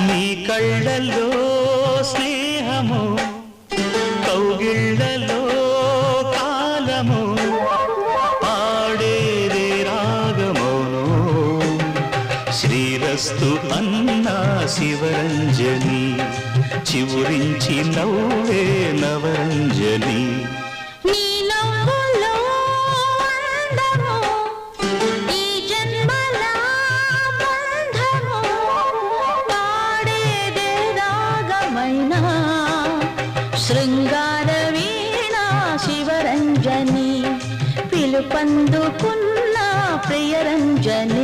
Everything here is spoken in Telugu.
నీ కళ్ళల్లో స్నేహము కౌగిళ్ళలో కాలము పాడేదే రాగమౌను శ్రీరస్తు అన్నా శివరంజని చివురించి నవ్వే నవరంజని శృంగార వీణా శివరంజని పిలుపందుకున్న ప్రియరంజని